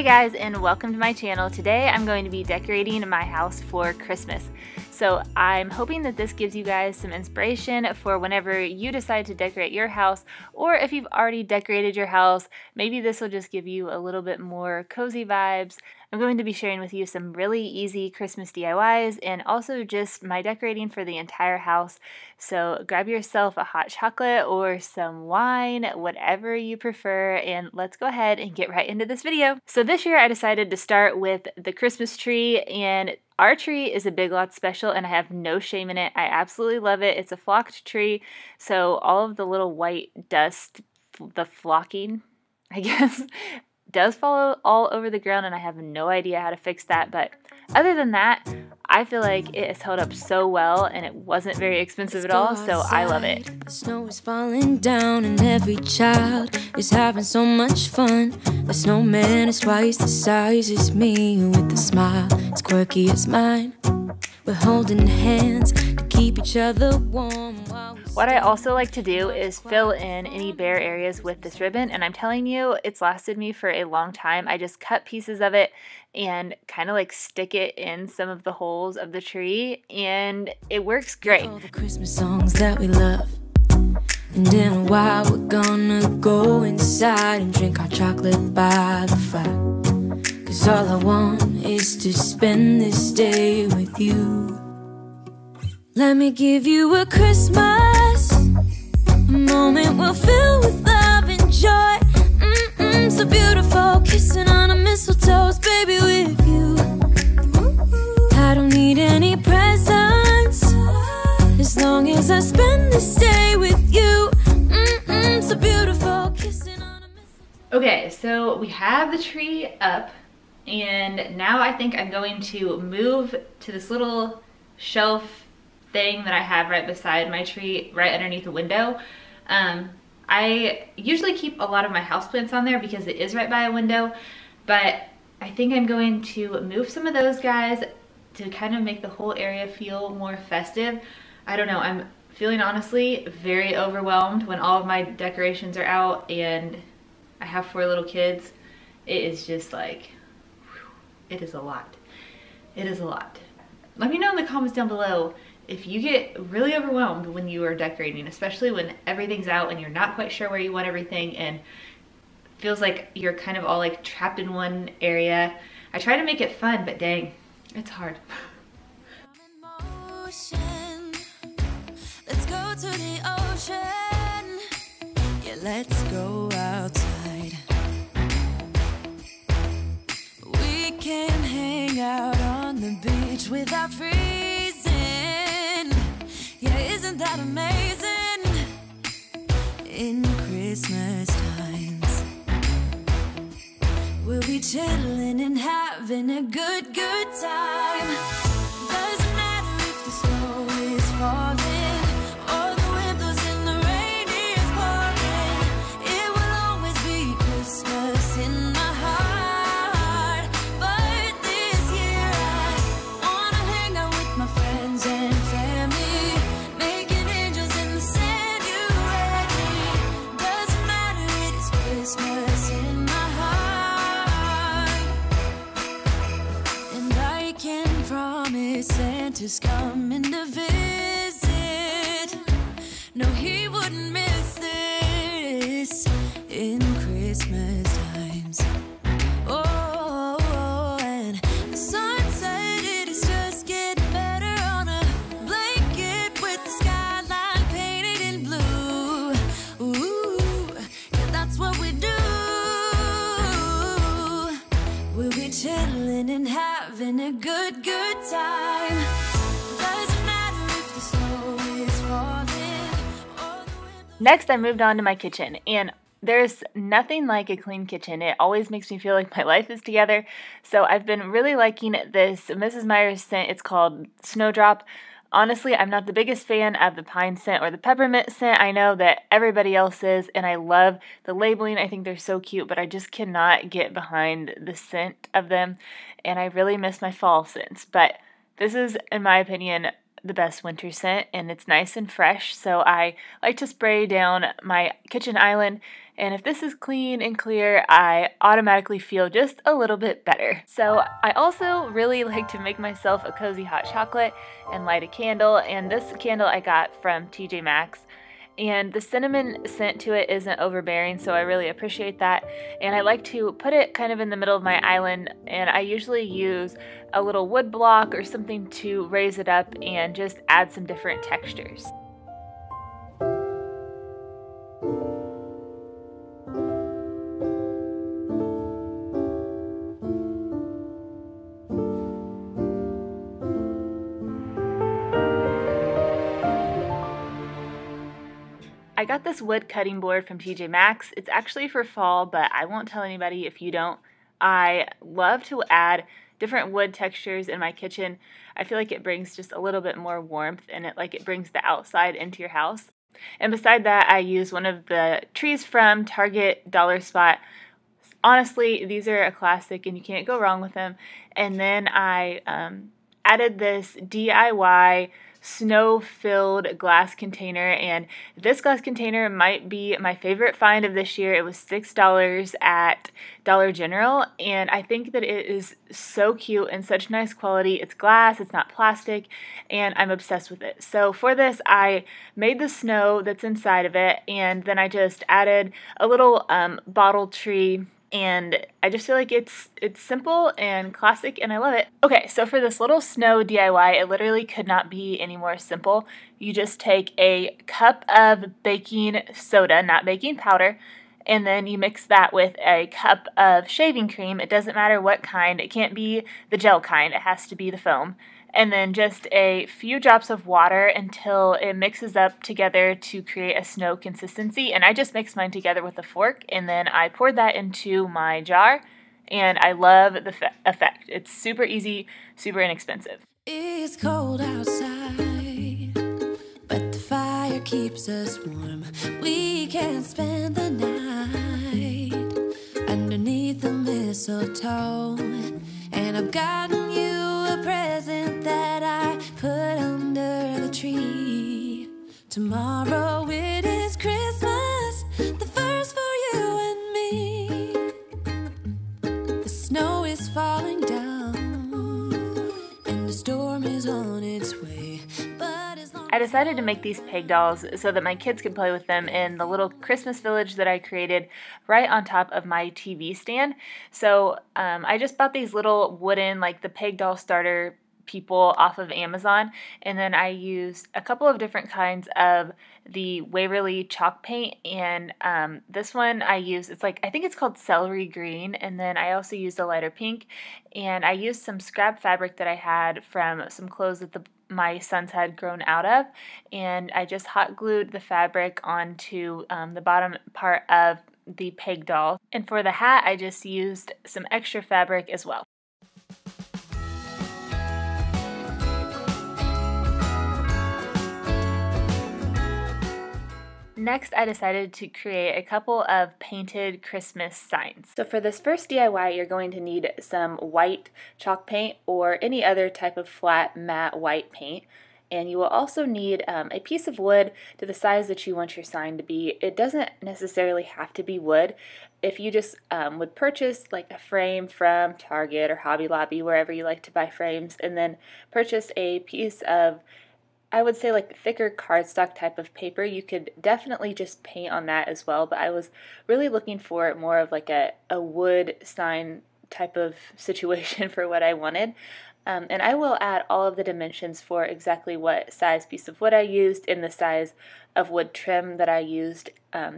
guys, and welcome to my channel. Today I'm going to be decorating my house for Christmas. So I'm hoping that this gives you guys some inspiration for whenever you decide to decorate your house, or if you've already decorated your house, maybe this will just give you a little bit more cozy vibes. I'm going to be sharing with you some really easy Christmas DIYs and also just my decorating for the entire house. So grab yourself a hot chocolate or some wine, whatever you prefer, and let's go ahead and get right into this video. So this year I decided to start with the Christmas tree, and our tree is a Big Lots special and I have no shame in it. I absolutely love it. It's a flocked tree, so all of the little white dust, the flocking, I guess, does fall all over the ground, and I have no idea how to fix that. But other than that, I feel like it has held up so well, and it wasn't very expensive at all, so I love it. The snow is falling down and every child is having so much fun. The snowman is twice the size as me, with a smile as quirky as mine. We're holding hands to keep each other warm. What I also like to do is fill in any bare areas with this ribbon, and I'm telling you, it's lasted me for a long time. I just cut pieces of it and kind of like stick it in some of the holes of the tree, and it works great. All the Christmas songs that we love, and in a while we're gonna go inside and drink our chocolate by the fire. 'Cause all I want is to spend this day with you. Let me give you a Christmas, a moment we'll fill with love and joy. So beautiful, kissing on a mistletoe, baby, with you. I don't need any presents, as long as I spend this day with you. So beautiful, kissing on a mistletoe. Okay, so we have the tree up, and now I think I'm going to move to this little shelf thing that I have right beside my tree, right underneath the window. I usually keep a lot of my houseplants on there because it is right by a window, but I think I'm going to move some of those guys to kind of make the whole area feel more festive. I don't know, I'm feeling honestly very overwhelmed when all of my decorations are out and I have 4 little kids. It is just like, it is a lot. It is a lot. Let me know in the comments down below if you get really overwhelmed when you are decorating, especially when everything's out and you're not quite sure where you want everything and feels like you're kind of all like trapped in one area. I try to make it fun, but dang, it's hard. Let's go to the ocean. Yeah, let's go outside. We can hang out on the beach without freezing. Yeah, isn't that amazing? In Christmas times, we'll be chilling and having a good time. Doesn't matter if the snow is falling or the wind blows and the rain is pouring. It will always be Christmas in my heart. But this year I wanna hang out with my friends and family, making angels in the sand. You ready? Doesn't matter, it is Christmas in my heart. And I can promise Santa's coming to visit. No, he wouldn't miss this in Christmas times. Oh, and the sunset, it is just getting better on a blanket with the skyline painted in blue. Ooh, yeah, that's what we do. We'll be chilling and having a good time. Doesn't matter if the snow is falling or the wind. Next, I moved on to my kitchen, and there's nothing like a clean kitchen. It always makes me feel like my life is together. So I've been really liking this Mrs. Meyer's scent. It's called Snowdrop. Honestly, I'm not the biggest fan of the pine scent or the peppermint scent. I know that everybody else is, and I love the labeling. I think they're so cute, but I just cannot get behind the scent of them, and I really miss my fall scents. But this is, in my opinion, the best winter scent, and it's nice and fresh, so I like to spray down my kitchen island, and if this is clean and clear, I automatically feel just a little bit better. So I also really like to make myself a cozy hot chocolate and light a candle, and this candle I got from TJ Maxx. And the cinnamon scent to it isn't overbearing, so I really appreciate that. And I like to put it kind of in the middle of my island, and I usually use a little wood block or something to raise it up and just add some different textures. I got this wood cutting board from TJ Maxx. It's actually for fall, but I won't tell anybody if you don't. I love to add different wood textures in my kitchen. I feel like it brings just a little bit more warmth, and it brings the outside into your house. And beside that, I use one of the trees from Target Dollar Spot. Honestly, these are a classic and you can't go wrong with them. And then I added this DIY snow-filled glass container, and this glass container might be my favorite find of this year. It was $6 at Dollar General, and I think that it is so cute and such nice quality. It's glass, it's not plastic, and I'm obsessed with it. So for this, I made the snow that's inside of it, and then I just added a little bottle tree. And I just feel like it's simple and classic, and I love it. Okay, so for this little snow DIY, it literally could not be any more simple. You just take a cup of baking soda, not baking powder, and then you mix that with a cup of shaving cream. It doesn't matter what kind. It can't be the gel kind. It has to be the foam. And then just a few drops of water until it mixes up together to create a snow consistency. And I just mixed mine together with a fork, and then I poured that into my jar, and I love the effect. It's super easy, super inexpensive. It's cold outside, but the fire keeps us warm. We can spend the night underneath the mistletoe, and I've gotten you a present that I put under the tree. Tomorrow it is Christmas, the first for you and me. The snow is falling down, and the storm is on its way. But as long I decided to make these peg dolls so that my kids could play with them in the little Christmas village that I created right on top of my TV stand. So I just bought these little wooden, like the peg doll starter people off of Amazon, and then I used a couple of different kinds of the Waverly chalk paint, and this one I used, it's like, I think it's called celery green, and then I also used a lighter pink, and I used some scrap fabric that I had from some clothes that my sons had grown out of, and I just hot glued the fabric onto the bottom part of the peg doll. And for the hat, I just used some extra fabric as well. Next, I decided to create a couple of painted Christmas signs. So for this first DIY, you're going to need some white chalk paint or any other type of flat matte white paint. And you will also need a piece of wood to the size that you want your sign to be. It doesn't necessarily have to be wood. If you just would purchase like a frame from Target or Hobby Lobby, wherever you like to buy frames, and then purchase a piece of, I would say, like thicker cardstock type of paper, you could definitely just paint on that as well, but I was really looking for more of like a wood sign type of situation for what I wanted. And I will add all of the dimensions for exactly what size piece of wood I used and the size of wood trim that I used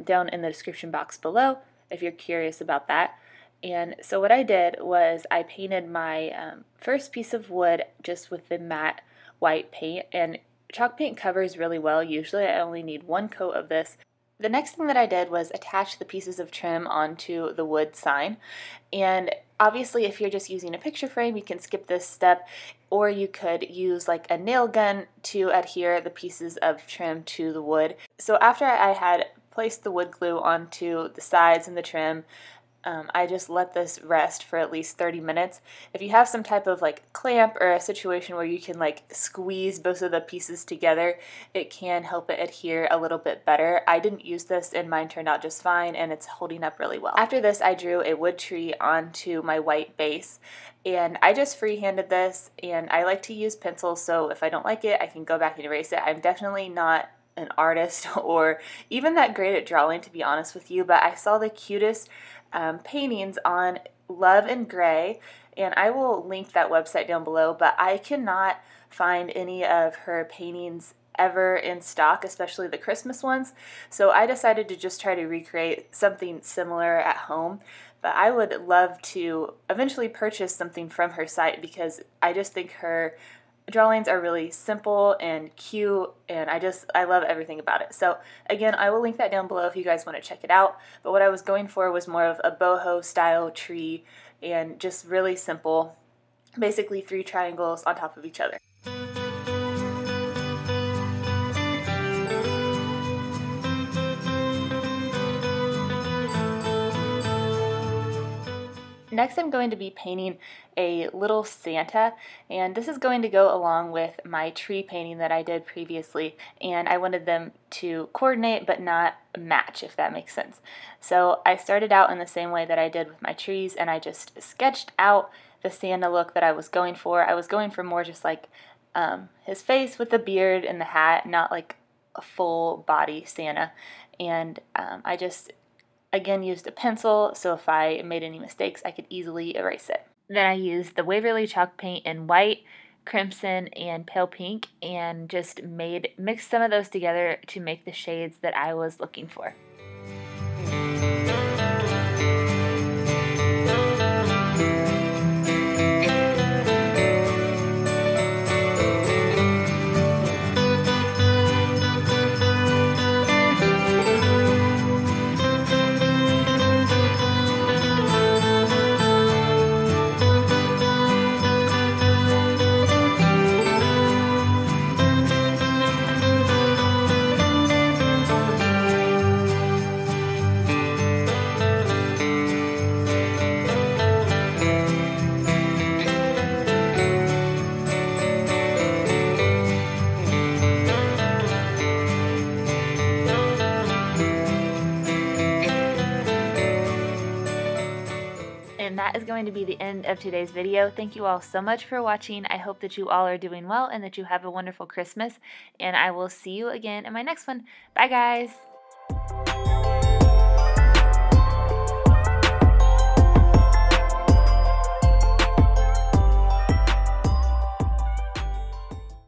down in the description box below if you're curious about that. And so what I did was I painted my first piece of wood just with the matte white paint, and chalk paint covers really well. Usually I only need one coat of this. The next thing that I did was attach the pieces of trim onto the wood sign, and obviously if you're just using a picture frame you can skip this step, or you could use like a nail gun to adhere the pieces of trim to the wood. So after I had placed the wood glue onto the sides and the trim, I just let this rest for at least 30 minutes. If you have some type of like clamp or a situation where you can like squeeze both of the pieces together, it can help it adhere a little bit better. I didn't use this and mine turned out just fine, and it's holding up really well. After this, I drew a wood tree onto my white base, and I just freehanded this, and I like to use pencils, so if I don't like it, I can go back and erase it. I'm definitely not an artist or even that great at drawing, to be honest with you, but I saw the cutest paintings on Love and Gray, and I will link that website down below, but I cannot find any of her paintings ever in stock, especially the Christmas ones, so I decided to just try to recreate something similar at home. But I would love to eventually purchase something from her site because I just think her drawings are really simple and cute, and I love everything about it. So again, I will link that down below if you guys want to check it out. But what I was going for was more of a boho style tree and just really simple, basically 3 triangles on top of each other. Next, I'm going to be painting a little Santa, and this is going to go along with my tree painting that I did previously, and I wanted them to coordinate but not match, if that makes sense. So I started out in the same way that I did with my trees, and I just sketched out the Santa look that I was going for. I was going for more just like his face with the beard and the hat, not like a full body Santa, and I just again used a pencil, so if I made any mistakes I could easily erase it. Then I used the Waverly chalk paint in white, crimson, and pale pink, and just mixed some of those together to make the shades that I was looking for. And that is going to be the end of today's video. Thank you all so much for watching. I hope that you all are doing well and that you have a wonderful Christmas. And I will see you again in my next one. Bye, guys.